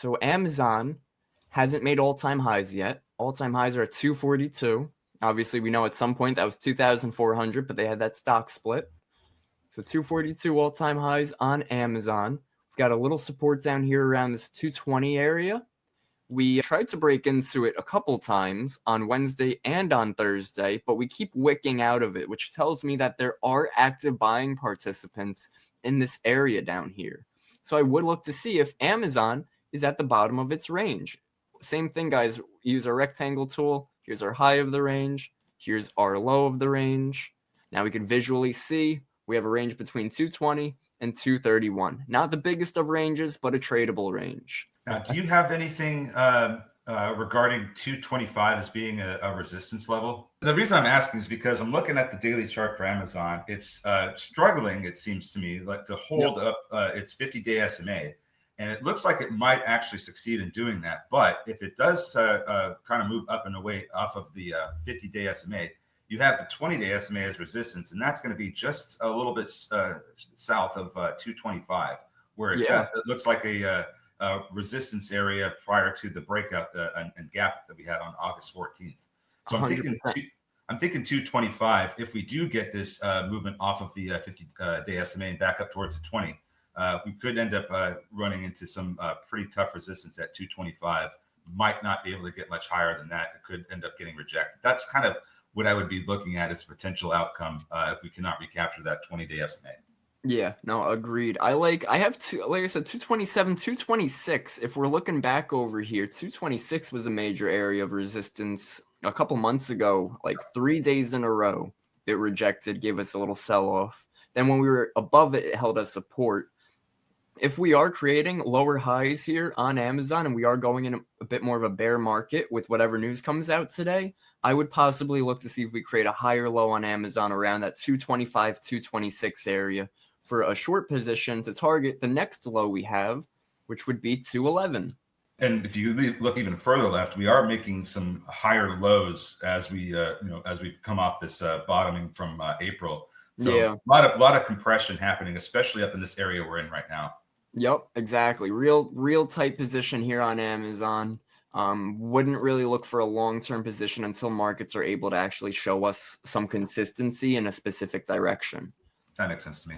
So Amazon hasn't made all-time highs yet. All-time highs are at 242. Obviously, we know at some point that was 2,400, but they had that stock split. So 242 all-time highs on Amazon. We've got a little support down here around this 220 area. We tried to break into it a couple times on Wednesday and on Thursday, but we keep wicking out of it, which tells me that there are active buying participants in this area down here. So I would look to see if Amazon is at the bottom of its range. Same thing, guys. Use our rectangle tool. Here's our high of the range. Here's our low of the range. Now we can visually see we have a range between 220 and 231. Not the biggest of ranges, but a tradable range. Now, do you have anything regarding 225 as being a resistance level? The reason I'm asking is because I'm looking at the daily chart for Amazon. It's struggling, it seems to me, like to hold up its 50-day SMA. And it looks like it might actually succeed in doing that. But if it does kind of move up and away off of the 50-day SMA, you have the 20-day SMA as resistance, and that's going to be just a little bit south of 225, where it looks like a resistance area prior to the breakout and gap that we had on August 14th. So I'm thinking 225. If we do get this movement off of the 50-day SMA and back up towards the 20, we could end up running into some pretty tough resistance at 225. Might not be able to get much higher than that. It could end up getting rejected. That's kind of what I would be looking at as a potential outcome if we cannot recapture that 20-day SMA. Yeah, no, agreed. I have two, like I said, 227, 226. If we're looking back over here, 226 was a major area of resistance a couple months ago, like 3 days in a row. It rejected, gave us a little sell-off. Then when we were above it, it held as support. If we are creating lower highs here on Amazon and we are going in a bit more of a bear market with whatever news comes out today, I would possibly look to see if we create a higher low on Amazon around that 225, 226 area for a short position to target the next low we have, which would be 211. And if you look even further left, we are making some higher lows as we, as we've come off this bottoming from April. So a lot of compression happening, especially up in this area we're in right now. Yep, exactly. Real tight position here on Amazon. Wouldn't really look for a long-term position until markets are able to actually show us some consistency in a specific direction. That makes sense to me.